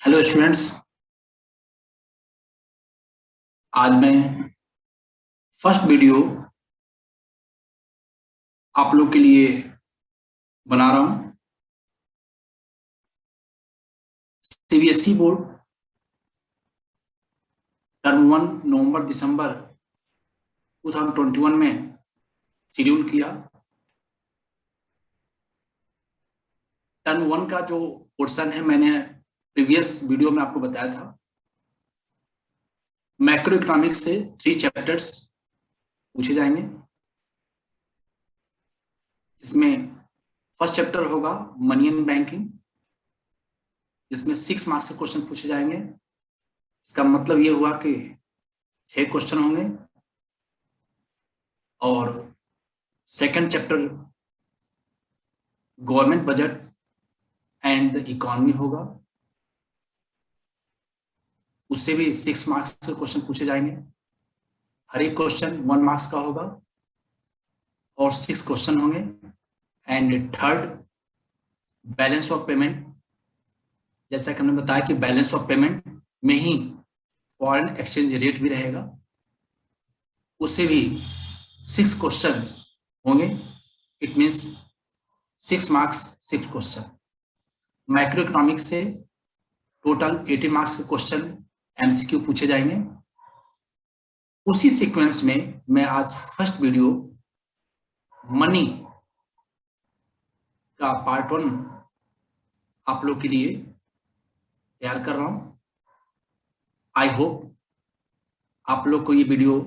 Hello students. आज मैं first video आप लोग के लिए बना रहा हूं। सीबीएसई बोर्ड टर्म 1 नवंबर दिसंबर 2021 में शेड्यूल किया। टर्म 1 का जो पोर्शन है मैंने प्रीवियस वीडियो में आपको बताया था। मैक्रो इकोनॉमिक्स से 3 चैप्टर्स पूछे जाएंगे। इसमें फर्स्ट चैप्टर होगा मनी एंड बैंकिंग, जिसमें 6 मार्क्स के क्वेश्चन पूछे जाएंगे। इसका मतलब ये हुआ कि 6 क्वेश्चन होंगे। और second chapter government budget and economy होगा, उससे भी 6 मार्क्स के क्वेश्चन पूछे जाएंगे। हर एक क्वेश्चन 1 मार्क्स का होगा और 6 क्वेश्चन होंगे। And third balance of payment, जैसा कि हमने बताया कि बैलेंस ऑफ पेमेंट में ही फॉरेन एक्सचेंज रेट भी रहेगा, उससे भी 6 क्वेश्चंस होंगे। It means 6 marks 6 question. Micro economics से टोटल 18 मार्क्स के क्वेश्चन एमसीक्यू पूछे जाएंगे। उसी सीक्वेंस में मैं आज फर्स्ट वीडियो मनी का पार्ट 1 आप लोग के लिए तैयार कर रहा हूं। आई होप आप लोग को ये video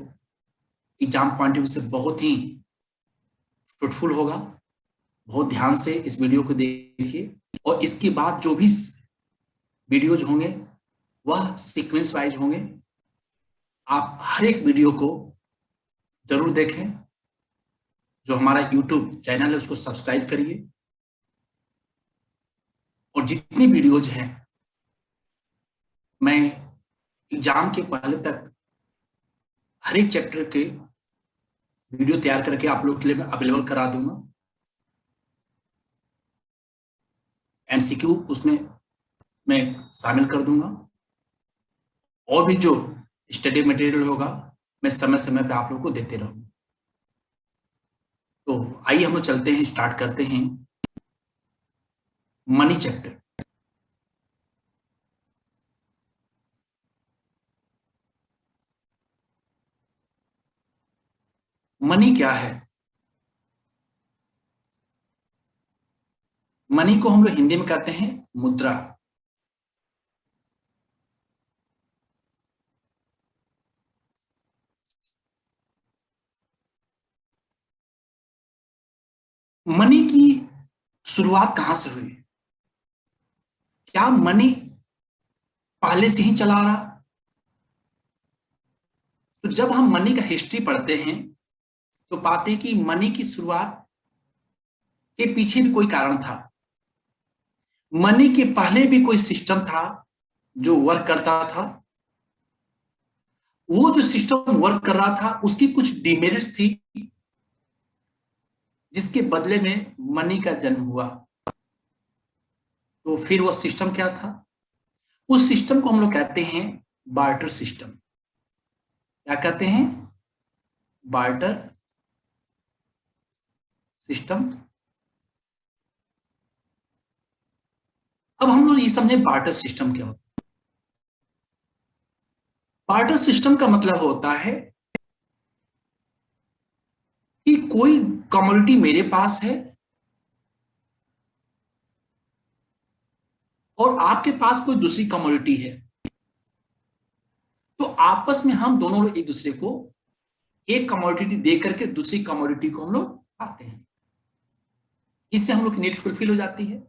exam point of view से बहुत ही फ्रूटफुल होगा। बहुत ध्यान से इस वीडियो को देखिए और इसके बाद जो भी वीडियोज होंगे वह सीक्वेंस वाइज होंगे। आप हर एक वीडियो को जरूर देखें। जो हमारा यूट्यूब चैनल है उसको सब्सक्राइब करिए और जितनी वीडियोज हैं मैं एग्जाम के पहले तक हर एक चैप्टर के वीडियो तैयार करके आप लोग के लिए मैं अवेलेबल करा दूंगा। एमसीक्यू उसमें मैं शामिल कर दूंगा और भी जो स्टडी मटेरियल होगा मैं समय समय पे आप लोग को देते रहूंगा। तो आइए हम लोग चलते हैं, स्टार्ट करते हैं मनी चैप्टर। मनी क्या है? मनी को हम लोग हिंदी में कहते हैं मुद्रा। मनी की शुरुआत कहां से हुई? क्या मनी पहले से ही चला रहा? तो जब हम मनी का हिस्ट्री पढ़ते हैं तो पाते हैं कि मनी की शुरुआत के पीछे भी कोई कारण था। मनी के पहले भी कोई सिस्टम था जो वर्क करता था। वो जो सिस्टम वर्क कर रहा था उसकी कुछ डिमेरिट्स थी, जिसके बदले में मनी का जन्म हुआ। तो फिर वो सिस्टम क्या था? उस सिस्टम को हम लोग कहते हैं बार्टर सिस्टम। क्या कहते हैं? Barter system. अब हम लोग ये समझे बार्टर सिस्टम क्या होता है। बार्टर सिस्टम का मतलब होता है कि कोई कमोडिटी मेरे पास है और आपके पास कोई दूसरी कमोडिटी है, तो आपस में हम दोनों लोग एक दूसरे को एक कमोडिटी दे करके दूसरी कमोडिटी को हम लोग पाते हैं। इससे हम लोग की नीड फुलफिल हो जाती है।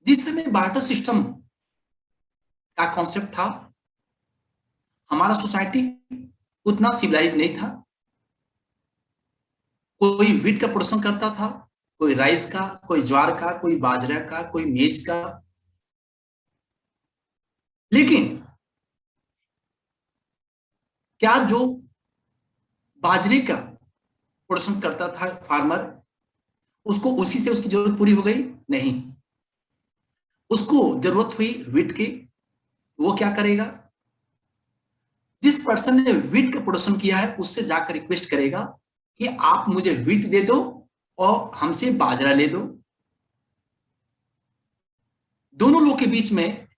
जिस समय बार्टर सिस्टम का कॉन्सेप्ट था, हमारा सोसाइटी उतना सिविलाइज नहीं था। कोई व्हीट का प्रोडक्शन करता था, कोई राइस का, कोई ज्वार का, कोई बाजरा का, कोई मेज का। लेकिन क्या जो बाजरे का प्रोडक्शन करता था फार्मर, उसको उसी से उसकी जरूरत पूरी हो गई? नहीं। उसको जरूरत हुई विट की, वो क्या करेगा, जिस पर्सन ने विट का प्रोडक्शन किया है उससे जाकर रिक्वेस्ट करेगा कि आप मुझे विट दे दो और हमसे बाजरा ले लो। दोनों लोग के बीच में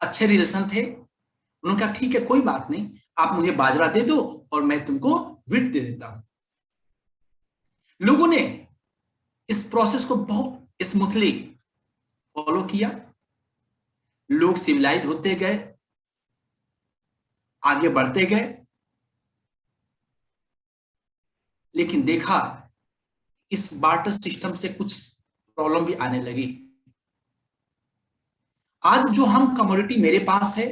अच्छे रिलेशन थे। उन्होंने कहा ठीक है कोई बात नहीं, आप मुझे बाजरा दे दो और मैं तुमको विट दे देता हूं। लोगों ने इस प्रोसेस को बहुत स्मूथली फॉलो किया। लोग सिविलाइज होते गए, आगे बढ़ते गए, लेकिन देखा इस बार्टर सिस्टम से कुछ प्रॉब्लम भी आने लगी। आज जो हम कमोडिटी मेरे पास है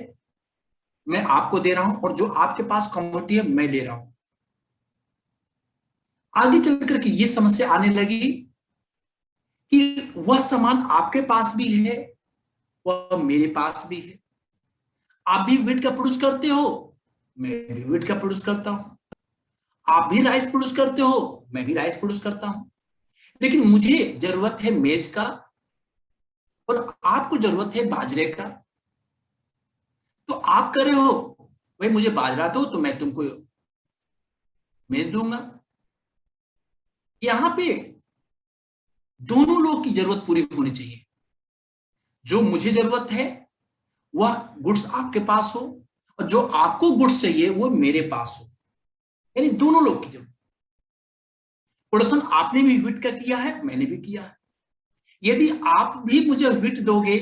मैं आपको दे रहा हूं और जो आपके पास कमोडिटी है मैं ले रहा हूं। आगे चल करके ये समस्या आने लगी कि वह सामान आपके पास भी है, वह मेरे पास भी है। आप भी वीट का प्रोड्यूस करते हो, मैं भी वीट का प्रोड्यूस करता हूं। आप भी राइस प्रोड्यूस करते हो, मैं भी राइस प्रोड्यूस करता हूं। लेकिन मुझे जरूरत है मेज का और आपको जरूरत है बाजरे का। तो आप कह रहे हो भाई मुझे बाजरा दो तो मैं तुमको मेज दूंगा। यहां पे दोनों लोग की जरूरत पूरी होनी चाहिए। जो मुझे जरूरत है वह गुड्स आपके पास हो और जो आपको गुड्स चाहिए वो मेरे पास हो, यानी दोनों लोग की जरूरत। प्रोडक्शन आपने भी विट का किया है, मैंने भी किया है। यदि आप भी मुझे विट दोगे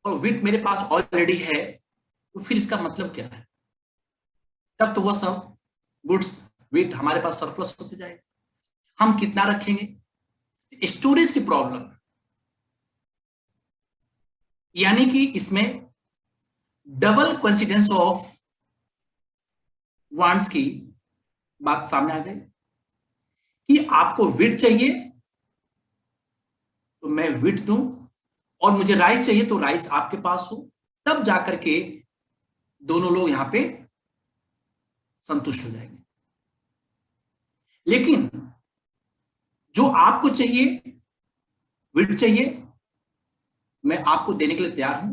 और विट मेरे पास ऑलरेडी है तो फिर इसका मतलब क्या है? तब तो वह सब गुड्स विट हमारे पास सरप्लस होते जाएगा। हम कितना रखेंगे? स्टोरेज की प्रॉब्लम, यानी कि इसमें डबल कोइंसिडेंस ऑफ वांट्स की बात सामने आ गई कि आपको विट चाहिए तो मैं विट दूं और मुझे राइस चाहिए तो राइस आपके पास हो, तब जाकर के दोनों लोग यहां पे संतुष्ट हो जाएंगे। लेकिन जो आपको चाहिए, विट चाहिए, मैं आपको देने के लिए तैयार हूं,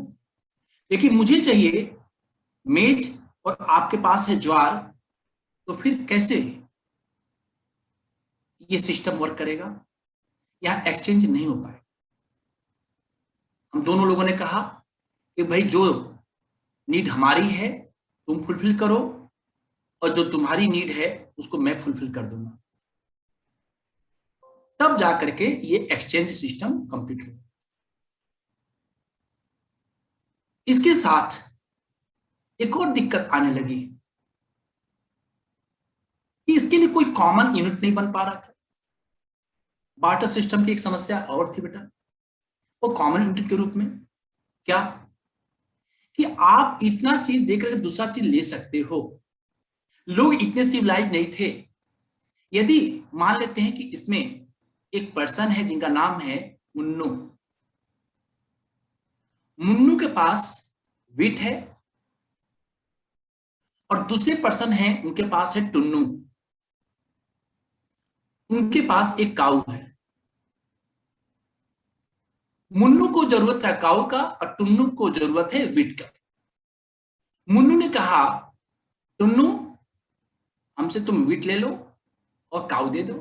लेकिन मुझे चाहिए मेज और आपके पास है ज्वार, तो फिर कैसे ये सिस्टम वर्क करेगा? यहां एक्सचेंज नहीं हो पाए। हम दोनों लोगों ने कहा कि भाई जो नीड हमारी है तुम फुलफिल करो और जो तुम्हारी नीड है उसको मैं फुलफिल कर दूंगा, तब जाकर के ये एक्सचेंज सिस्टम कंप्लीट हो। इसके साथ एक और दिक्कत आने लगी कि इसके लिए कोई कॉमन यूनिट नहीं बन पा रहा था। बार्टर सिस्टम की एक समस्या और थी बेटा, वो कॉमन यूनिट के रूप में क्या कि आप इतना चीज देख करके दूसरा चीज ले सकते हो। लोग इतने सिविलाइज नहीं थे। यदि मान लेते हैं कि इसमें एक पर्सन है जिनका नाम है मुन्नू, मुन्नू के पास विट है और दूसरे पर्सन है उनके पास है टुन्नू, उनके पास एक काऊ है। मुन्नू को जरूरत है काऊ का और टुन्नू को जरूरत है विट का। मुन्नू ने कहा टुन्नू हमसे तुम विट ले लो और काऊ दे दो।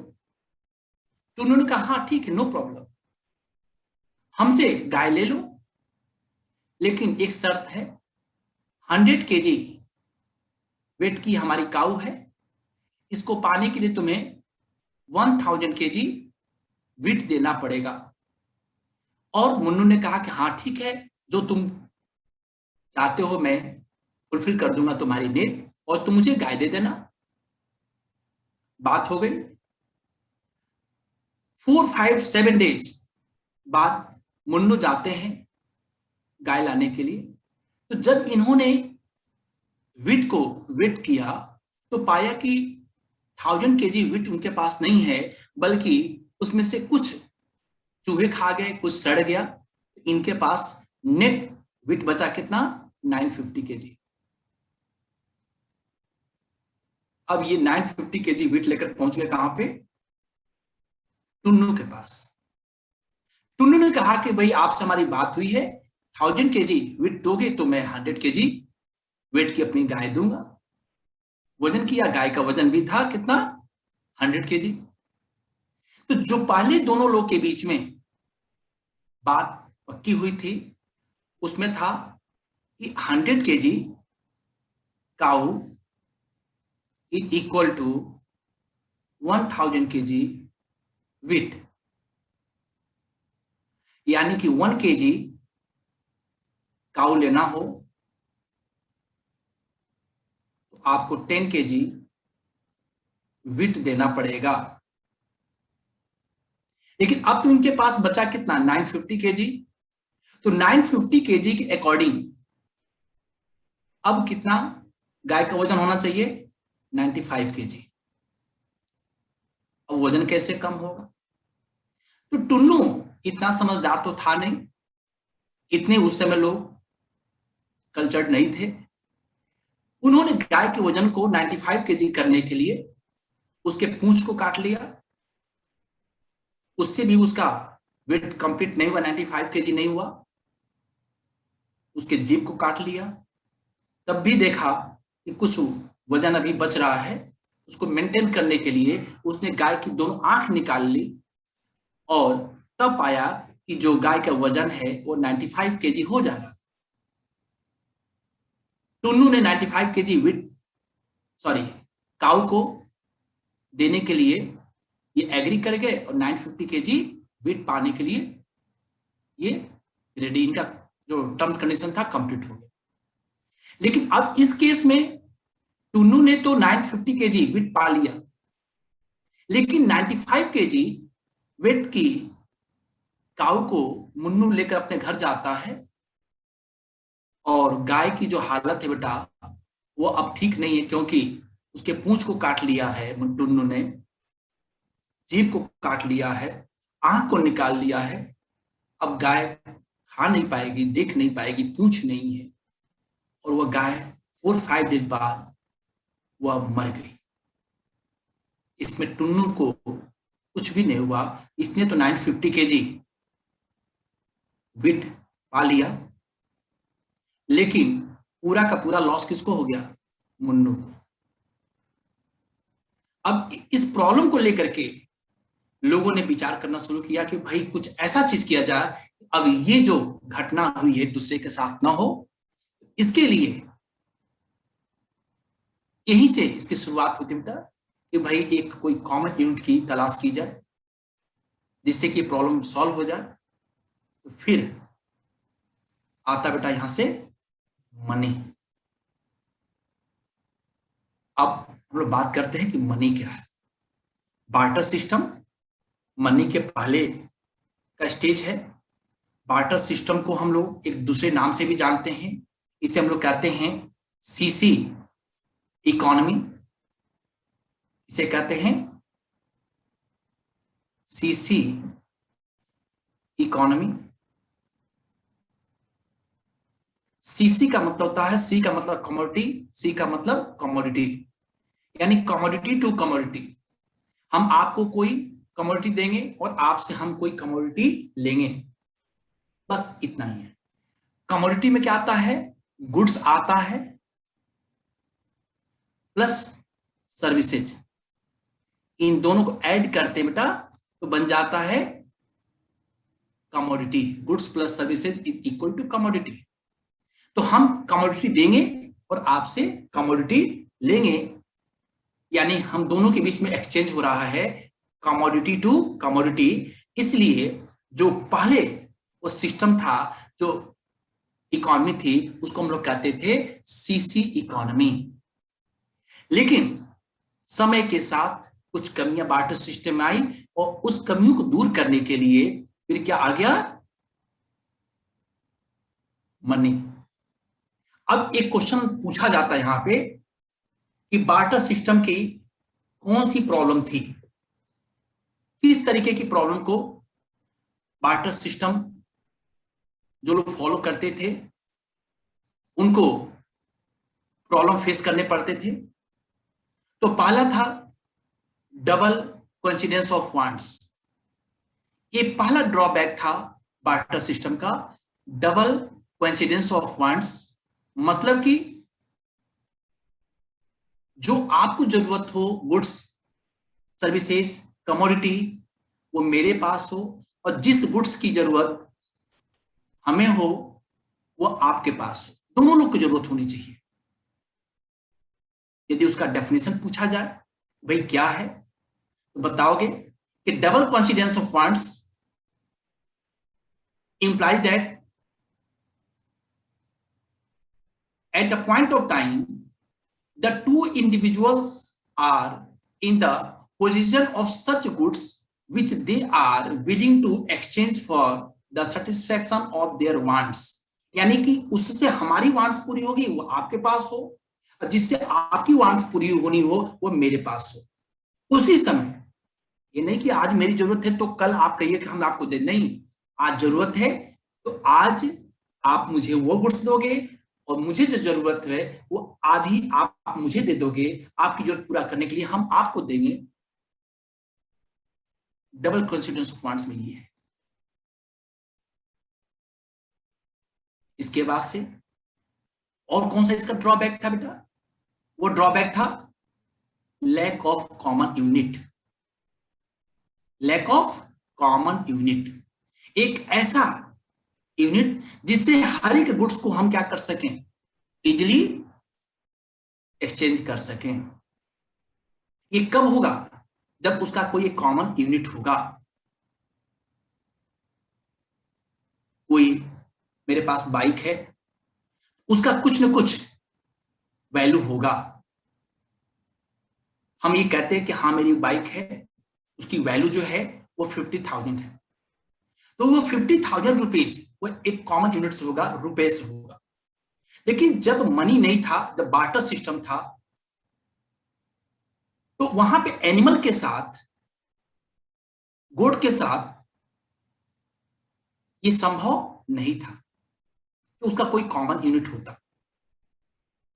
टुन्नू ने कहा हाँ ठीक है नो प्रॉब्लम, हमसे गाय ले लो, लेकिन एक शर्त है, 100 केजी वेट की हमारी काऊ है, इसको पाने के लिए तुम्हें 1000 केजी विट देना पड़ेगा। और मुन्नू ने कहा कि हाँ ठीक है, जो तुम चाहते हो मैं फुलफिल कर दूंगा तुम्हारी नीड, और तुम मुझे गाय दे देना। बात हो गई। 4-5-7 डेज बाद मुन्नू जाते हैं गाय लाने के लिए। तो जब इन्होंने विट को वेट किया तो पाया कि 1000 केजी विट उनके पास नहीं है, बल्कि उसमें से कुछ चूहे खा गए, कुछ सड़ गया। इनके पास नेट विट बचा कितना? 950 केजी। अब ये 950 केजी विट लेकर पहुंच गए कहां पे? टुन्नू के पास। टुन्नू ने कहा कि भाई आपसे हमारी बात हुई है, 1000 kg वेट दोगे तो मैं 100 kg वेट की अपनी गाय दूंगा। वजन किया, गाय का वजन भी था कितना, 100 kg। तो जो पहले दोनों लोग के बीच में बात पक्की हुई थी उसमें था कि 100 kg cow is equal to 1000 kg weight, यानी कि 1 kg काऊ लेना हो तो आपको 10 kg वेट देना पड़ेगा। लेकिन अब तो उनके पास बचा कितना, 950 kg। तो 950 kg के अकॉर्डिंग अब कितना गाय का वजन होना चाहिए, 95 kg। अब वजन कैसे कम होगा? तो टुन्नू इतना समझदार तो था नहीं, इतने उस समय लोग कल्चर्ड नहीं थे। उन्होंने गाय के वजन को 95 kg करने के लिए उसके पूंछ को काट लिया, उससे भी उसका वेट कंप्लीट नहीं हुआ, 95 kg नहीं हुआ। उसके जीभ को काट लिया, तब भी देखा कि कुछ वजन अभी बच रहा है। उसको मेंटेन करने के लिए उसने गाय की दोनों आंख निकाल ली और तब पाया कि जो गाय का वजन है वो 95 kg हो जाएगा। टुन्नू ने 95 kg वेट काऊ को देने के लिए ये एग्री कर गए और 950 kg वेट पाने के लिए ये रेडी, इनका जो टर्म्स कंडीशन था कंप्लीट हो गया। लेकिन अब इस केस में टुन्नू ने तो 950 kg वेट पा लिया, लेकिन 95 kg वेट की काऊ को मुन्नू लेकर अपने घर जाता है और गाय की जो हालत है बेटा वो अब ठीक नहीं है, क्योंकि उसके पूंछ को काट लिया है टुन्नू ने, जीभ को काट लिया है, आंख को निकाल लिया है। अब गाय खा नहीं पाएगी, देख नहीं पाएगी, पूंछ नहीं है, और वह गाय 4-5 डेज बाद वह मर गई। इसमें टुन्नू को कुछ भी नहीं हुआ, इसने तो 950 kg वेट पा लिया, लेकिन पूरा का पूरा लॉस किसको हो गया, मुन्नू को। अब इस प्रॉब्लम को लेकर के लोगों ने विचार करना शुरू किया कि भाई कुछ ऐसा चीज किया जाए, अब ये जो घटना हुई है दूसरे के साथ ना हो। इसके लिए यहीं से इसकी शुरुआत होती बेटा कि भाई एक कोई कॉमन यूनिट की तलाश की जाए जिससे कि प्रॉब्लम सॉल्व हो जाए। तो फिर आता बेटा यहां से मनी। अब हम लोग बात करते हैं कि मनी क्या है। बार्टर सिस्टम मनी के पहले का स्टेज है। बार्टर सिस्टम को हम लोग एक दूसरे नाम से भी जानते हैं, इसे हम लोग कहते हैं सीसी इकोनॉमी। इसे कहते हैं सीसी इकोनॉमी। सीसी का मतलब होता है, सी का मतलब कमोडिटी, सी का मतलब कमोडिटी, यानी कमोडिटी टू कमोडिटी। हम आपको कोई कमोडिटी देंगे और आपसे हम कोई कमोडिटी लेंगे, बस इतना ही है। कमोडिटी में क्या आता है, गुड्स आता है प्लस सर्विसेज, इन दोनों को ऐड करते हैं बेटा तो बन जाता है commodity. Goods plus services is equal to commodity. तो हम कमोडिटी देंगे और आपसे कमोडिटी लेंगे, यानी हम दोनों के बीच में एक्सचेंज हो रहा है, कमोडिटी टू कमोडिटी। इसलिए जो पहले वो सिस्टम था, जो इकोनॉमी थी, उसको हम लोग कहते थे सीसी इकोनॉमी। लेकिन समय के साथ कुछ कमियां बार्टर सिस्टम में आई और उस कमियों को दूर करने के लिए फिर क्या आ गया, मनी। अब एक क्वेश्चन पूछा जाता है यहां पे कि बार्टर सिस्टम की कौन सी प्रॉब्लम थी, किस तरीके की प्रॉब्लम को बार्टर सिस्टम जो लोग फॉलो करते थे उनको प्रॉब्लम फेस करने पड़ते थे। तो पहला था डबल कोइंसिडेंस ऑफ वांट्स, ये पहला ड्रॉबैक था बार्टर सिस्टम का, डबल कोइंसिडेंस ऑफ फंड्स। मतलब कि जो आपको जरूरत हो गुड्स, सर्विसेज, कमोडिटी, वो मेरे पास हो, और जिस गुड्स की जरूरत हमें हो वो आपके पास हो। दोनों लोग की जरूरत होनी चाहिए। यदि उसका डेफिनेशन पूछा जाए भाई क्या है, तो बताओगे कि double coincidence of funds implies that at the point of time the two individuals are in the possession of such goods which they are willing to exchange for the satisfaction of their wants। यानी कि उससे हमारी wants पूरी होगी वो आपके पास हो, और जिससे आपकी वांट्स पूरी होनी हो वो मेरे पास हो उसी समय। ये नहीं कि आज मेरी जरूरत है तो कल आप कहिए कि हम आपको दे, नहीं, आज जरूरत है तो आज आप मुझे वो गुड्स दोगे, और मुझे जो जरूरत है वो आज ही आप मुझे दे दोगे। आपकी जरूरत पूरा करने के लिए हम आपको देंगे। डबल कोइंसिडेंस ऑफ वांट्स में ये है। इसके बाद से और कौन सा इसका ड्रॉबैक था बेटा? वो ड्रॉबैक था lack of common unit. Lack of common unit, एक ऐसा यूनिट जिससे हर एक गुड्स को हम क्या कर सकें, इजिली एक्सचेंज कर सकें। ये कब होगा? जब उसका कोई एक कॉमन यूनिट होगा। कोई मेरे पास बाइक है, उसका कुछ ना कुछ वैल्यू होगा। हम ये कहते हैं कि हाँ मेरी बाइक है, उसकी वैल्यू जो है वो 50,000 है, तो वो 50,000 रुपीज वो एक कॉमन यूनिट से होगा, रुपए से होगा। लेकिन जब मनी नहीं था, जब बार्टर सिस्टम था, तो वहां पे एनिमल के साथ, गोट के साथ ये संभव नहीं था कि उसका कोई कॉमन यूनिट होता।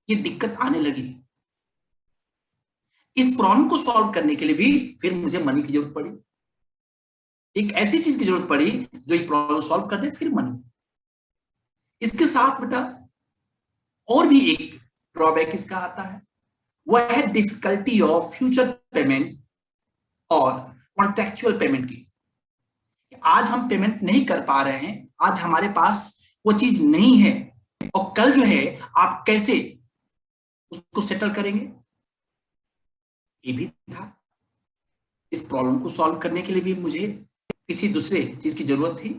ये दिक्कत आने लगी। इस प्रॉब्लम को सॉल्व करने के लिए भी फिर मुझे मनी की जरूरत पड़ी। एक ऐसी चीज की जरूरत पड़ी जो ये प्रॉब्लम सॉल्व कर दे, फिर मनी। इसके साथ बेटा और भी एक ड्रॉबैक इसका आता है, वह है डिफिकल्टी ऑफ फ्यूचर पेमेंट और कॉन्ट्रेक्चुअल पेमेंट की। आज हम पेमेंट नहीं कर पा रहे हैं, आज हमारे पास वो चीज नहीं है, और कल जो है आप कैसे उसको सेटल करेंगे, ये भी था। इस प्रॉब्लम को सॉल्व करने के लिए भी मुझे किसी दूसरे चीज की जरूरत थी।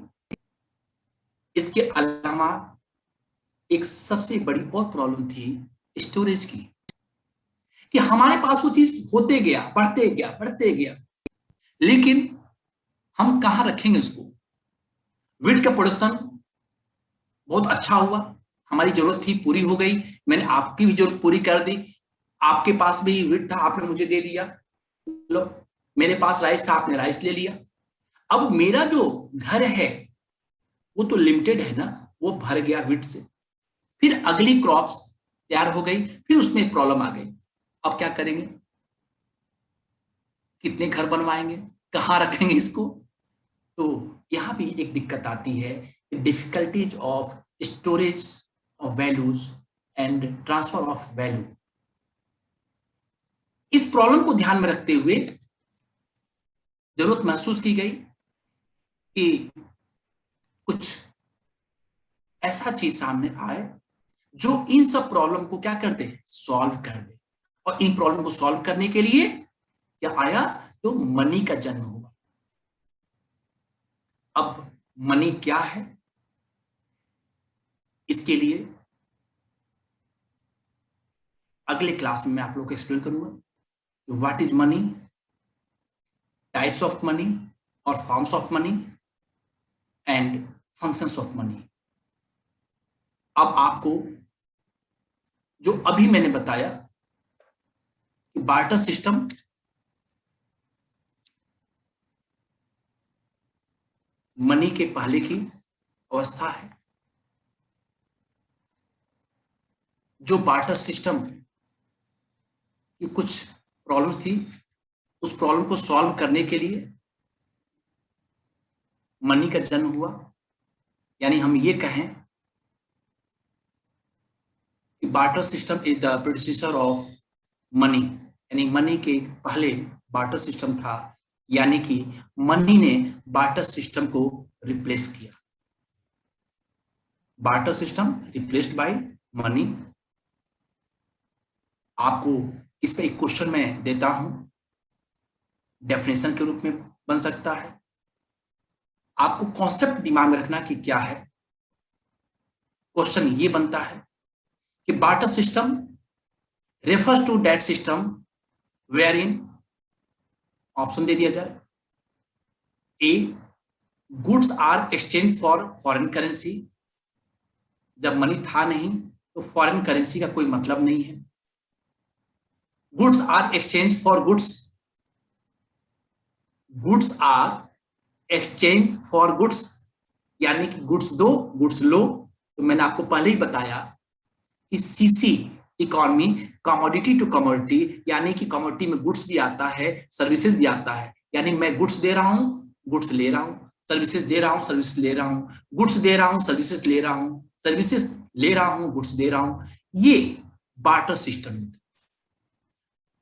इसके अलावा एक सबसे बड़ी और प्रॉब्लम थी स्टोरेज की, कि हमारे पास वो चीज होते गया, बढ़ते गया, लेकिन हम कहां रखेंगे उसको। विट का प्रोडक्शन बहुत अच्छा हुआ, हमारी जरूरत थी पूरी हो गई, मैंने आपकी भी जरूरत पूरी कर दी। आपके पास भी विट था, आपने मुझे दे दिया। लो, मेरे पास राइस था, आपने राइस ले लिया। अब मेरा जो घर है वो तो लिमिटेड है ना, वो भर गया विट से। फिर अगली क्रॉप्स तैयार हो गई, फिर उसमें प्रॉब्लम आ गई। अब क्या करेंगे, कितने घर बनवाएंगे, कहां रखेंगे इसको? तो यहां भी एक दिक्कत आती है, difficulties of storage of values and transfer of value. इस प्रॉब्लम को ध्यान में रखते हुए जरूरत महसूस की गई कि कुछ ऐसा चीज सामने आए जो इन सब प्रॉब्लम को क्या कर दे, सॉल्व कर दे। और इन प्रॉब्लम को सॉल्व करने के लिए क्या आया, तो मनी का जन्म हुआ। अब मनी क्या है, इसके लिए अगले क्लास में मैं आप लोग को एक्सप्लेन करूंगा what is money, types of money और forms of money and functions of money. अब आपको जो अभी मैंने बताया कि बार्टर सिस्टम मनी के पहले की अवस्था है। जो बार्टर सिस्टम की कुछ प्रॉब्लम्स थी, उस प्रॉब्लम को सॉल्व करने के लिए मनी का जन्म हुआ, यानी हम ये कहें कि barter system is the predecessor of money, यानी मनी के पहले बार्टर सिस्टम था, यानी कि मनी ने बार्टर सिस्टम को रिप्लेस किया। Barter system replaced by money. आपको इस पे एक क्वेश्चन मैं देता हूं, डेफिनेशन के रूप में बन सकता है। आपको कॉन्सेप्ट दिमाग में रखना कि क्या है। क्वेश्चन ये बनता है कि barter system refers to that system where in, option दे दिया जाए, a goods are exchange for foreign currency, जब मनी था नहीं तो फॉरेन करेंसी का कोई मतलब नहीं है। Goods are exchange for goods, goods are exchange for goods, यानी कि गुड्स दो गुड्स लो। तो मैंने आपको पहले ही बताया कि CC economy commodity to commodity, यानी कि कमोडिटी में गुड्स भी आता है, सर्विसेज भी आता है, यानी मैं गुड्स दे रहा हूं, गुड्स ले रहा हूं, सर्विसेज दे रहा हूं, सर्विसेज ले रहा हूं, गुड्स दे रहा हूं, सर्विसेज ले रहा हूं, सर्विसेज ले रहा हूं, गुड्स दे रहा हूं, ये बार्टर सिस्टम।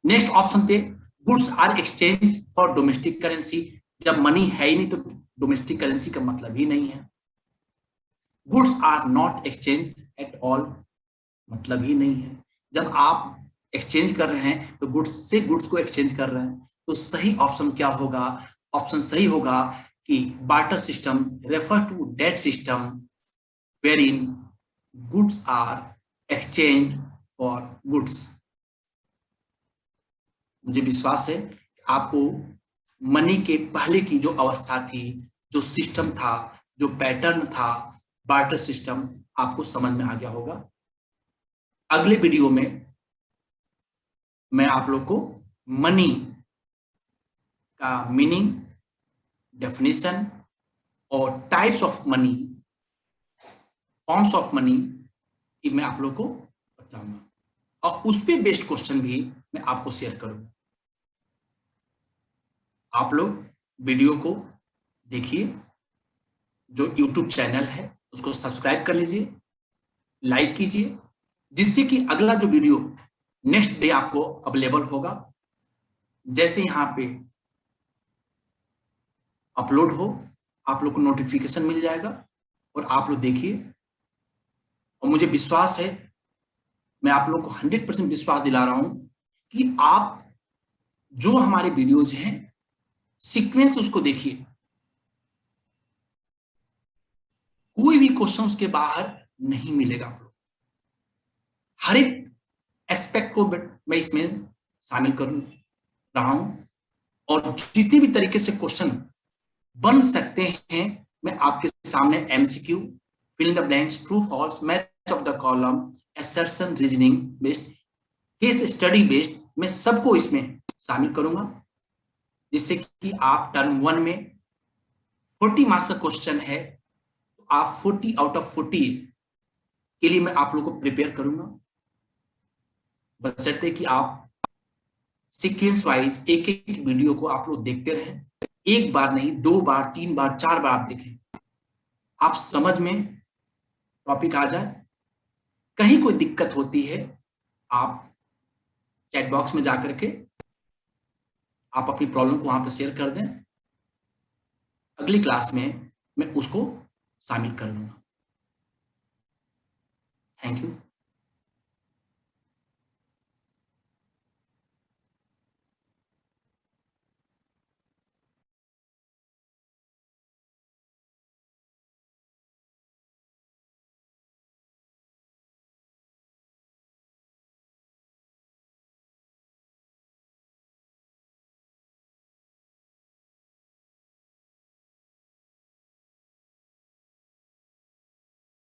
नेक्स्ट ऑप्शन थे goods are exchange for domestic currency, जब मनी है ही नहीं तो डोमेस्टिक करेंसी का मतलब ही नहीं है। Goods are not exchange at all, मतलब ही नहीं है। जब आप एक्सचेंज कर रहे हैं तो गुड्स से गुड्स को एक्सचेंज कर रहे हैं, तो सही ऑप्शन क्या होगा? ऑप्शन सही होगा कि barter system refer to that system where in goods are exchange for goods. मुझे विश्वास है आपको मनी के पहले की जो अवस्था थी, जो सिस्टम था, जो पैटर्न था बार्टर सिस्टम, आपको समझ में आ गया होगा। अगले वीडियो में मैं आप लोग को मनी का मीनिंग, डेफिनेशन और types of money, forms of money, मैं आप लोग को बताऊंगा और उस पे बेस्ड क्वेश्चन भी मैं आपको शेयर करूंगा। आप लोग वीडियो को देखिए, जो YouTube चैनल है उसको सब्सक्राइब कर लीजिए, लाइक कीजिए, जिससे कि अगला जो वीडियो नेक्स्ट डे आपको अवेलेबल होगा, जैसे यहाँ पे अपलोड हो आप लोग को नोटिफिकेशन मिल जाएगा और आप लोग देखिए। और मुझे विश्वास है, मैं आप लोग को 100% विश्वास दिला रहा हूं कि आप जो हमारे वीडियोज हैं सीक्वेंस उसको देखिए, कोई भी क्वेश्चन उसके बाहर नहीं मिलेगा। आप लोग हर एक एस्पेक्ट को मैं इसमें शामिल कर रहा हूं और जितने भी तरीके से क्वेश्चन बन सकते हैं मैं आपके सामने MCQ, fill in the blanks, true false, match of the column, assertion, reasoning based, case study based, मैं सबको इसमें शामिल करूंगा, जिससे कि आप टर्म 1 में 40 मार्क्स का क्वेश्चन है तो आप 40 आउट ऑफ 40 के लिए मैं आप लोग को प्रिपेयर करूंगा, बशर्ते कि आप सीक्वेंस वाइज एक एक वीडियो को आप लोग देखते रहें। एक बार नहीं, 2 बार, 3 बार, 4 बार आप देखें, आप समझ में टॉपिक आ जाए। कहीं कोई दिक्कत होती है आप चैट बॉक्स में जाकर के आप अपनी प्रॉब्लम को वहां पर शेयर कर दें, अगली क्लास में मैं उसको शामिल कर लूंगा। Thank you.